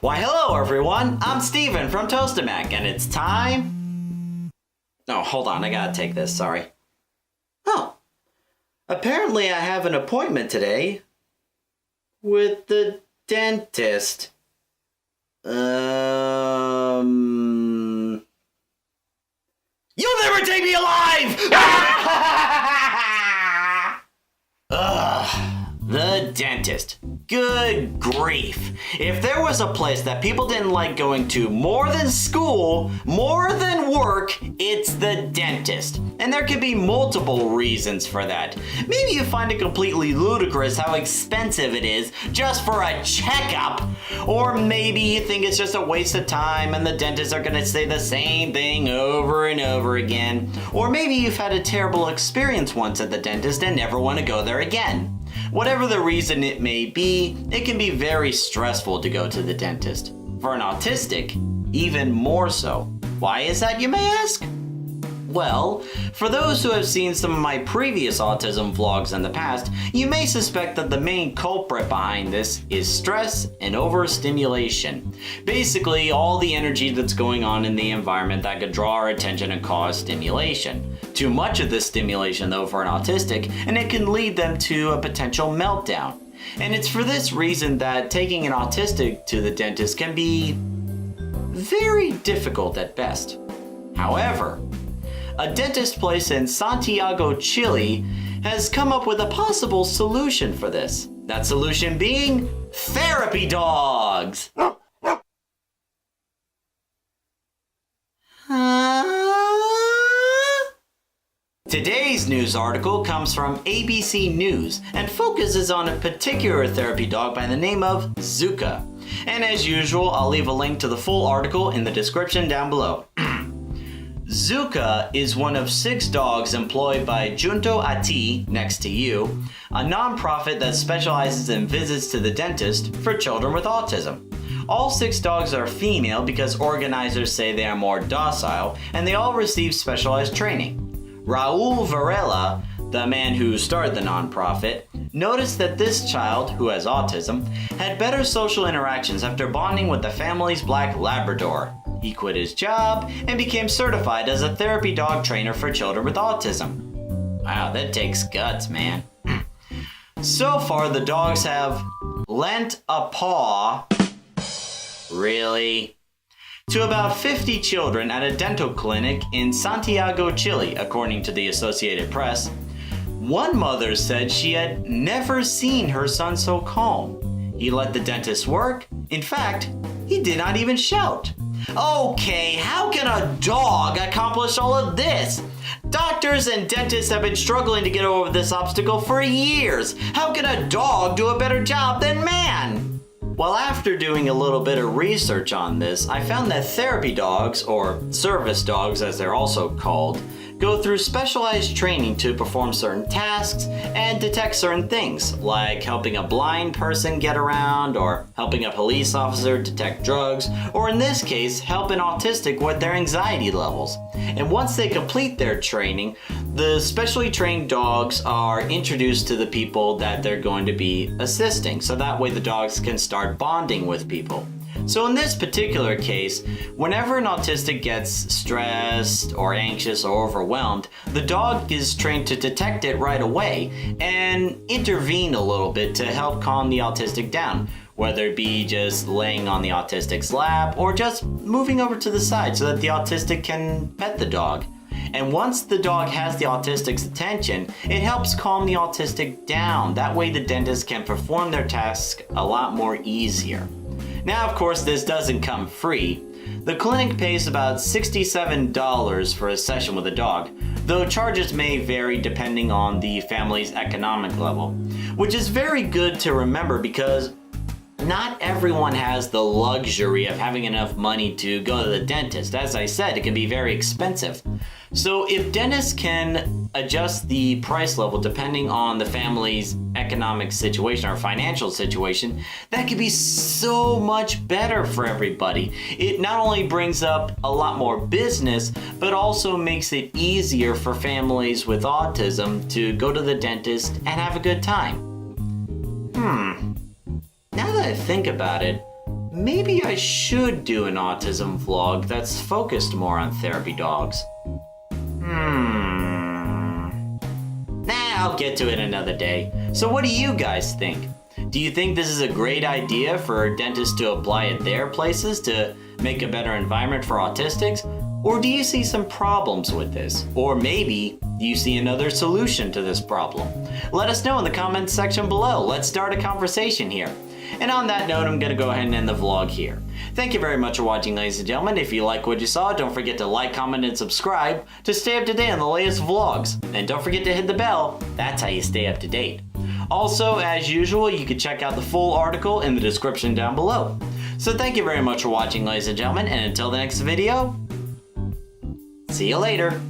Why, hello everyone, I'm Steven from Tostemac, and it's time... Oh, hold on, I gotta take this, sorry. Oh, apparently I have an appointment today with the dentist. You'll never take me alive! Ugh. The dentist. Good grief. If there was a place that people didn't like going to more than school, more than work, it's the dentist. And there could be multiple reasons for that. Maybe you find it completely ludicrous how expensive it is just for a checkup. Or maybe you think it's just a waste of time and the dentists are gonna say the same thing over and over again. Or maybe you've had a terrible experience once at the dentist and never want to go there again. Whatever the reason it may be, it can be very stressful to go to the dentist. For an autistic, even more so. Why is that, you may ask? Well, for those who have seen some of my previous autism vlogs in the past, you may suspect that the main culprit behind this is stress and overstimulation. Basically, all the energy that's going on in the environment that could draw our attention and cause stimulation. Too much of this stimulation, though, for an autistic, and it can lead them to a potential meltdown. And it's for this reason that taking an autistic to the dentist can be very difficult at best. However, a dentist place in Santiago, Chile has come up with a possible solution for this. That solution being therapy dogs. Today's news article comes from ABC News and focuses on a particular therapy dog by the name of Zuka. And as usual, I'll leave a link to the full article in the description down below. Zuka is one of 6 dogs employed by Junto a Ti, next to you, a nonprofit that specializes in visits to the dentist for children with autism. All 6 dogs are female because organizers say they are more docile, and they all receive specialized training. Raul Varela, the man who started the nonprofit, noticed that this child, who has autism, had better social interactions after bonding with the family's black Labrador. He quit his job and became certified as a therapy dog trainer for children with autism. Wow, that takes guts, man. So far, the dogs have lent a paw, really, to about 50 children at a dental clinic in Santiago, Chile, according to the Associated Press. One mother said she had never seen her son so calm. He let the dentist work. In fact, he did not even shout. Okay, how can a dog accomplish all of this? Doctors and dentists have been struggling to get over this obstacle for years. How can a dog do a better job than man? Well, after doing a little bit of research on this, I found that therapy dogs, or service dogs as they're also called, go through specialized training to perform certain tasks and detect certain things, like helping a blind person get around, or helping a police officer detect drugs, or in this case, help an autistic with their anxiety levels. And once they complete their training, the specially trained dogs are introduced to the people that they're going to be assisting, so that way the dogs can start bonding with people. So in this particular case, whenever an autistic gets stressed or anxious or overwhelmed, the dog is trained to detect it right away and intervene a little bit to help calm the autistic down, whether it be just laying on the autistic's lap or just moving over to the side so that the autistic can pet the dog. And once the dog has the autistic's attention, it helps calm the autistic down. That way the dentist can perform their task a lot more easier. Now, of course, this doesn't come free. The clinic pays about $67 for a session with a dog, though charges may vary depending on the family's economic level, which is very good to remember because not everyone has the luxury of having enough money to go to the dentist. As I said, it can be very expensive. So if dentists can adjust the price level depending on the family's economic situation or financial situation, that could be so much better for everybody. It not only brings up a lot more business, but also makes it easier for families with autism to go to the dentist and have a good time. Now that I think about it, maybe I should do an autism vlog that's focused more on therapy dogs. I'll get to it another day. So what do you guys think? Do you think this is a great idea for dentists to apply at their places to make a better environment for autistics? Or do you see some problems with this? Or maybe you see another solution to this problem? Let us know in the comments section below. Let's start a conversation here. And on that note, I'm going to go ahead and end the vlog here. Thank you very much for watching, ladies and gentlemen. If you like what you saw, don't forget to like, comment, and subscribe to stay up to date on the latest vlogs. And don't forget to hit the bell. That's how you stay up to date. Also, as usual, you can check out the full article in the description down below. So thank you very much for watching, ladies and gentlemen, and until the next video, see you later.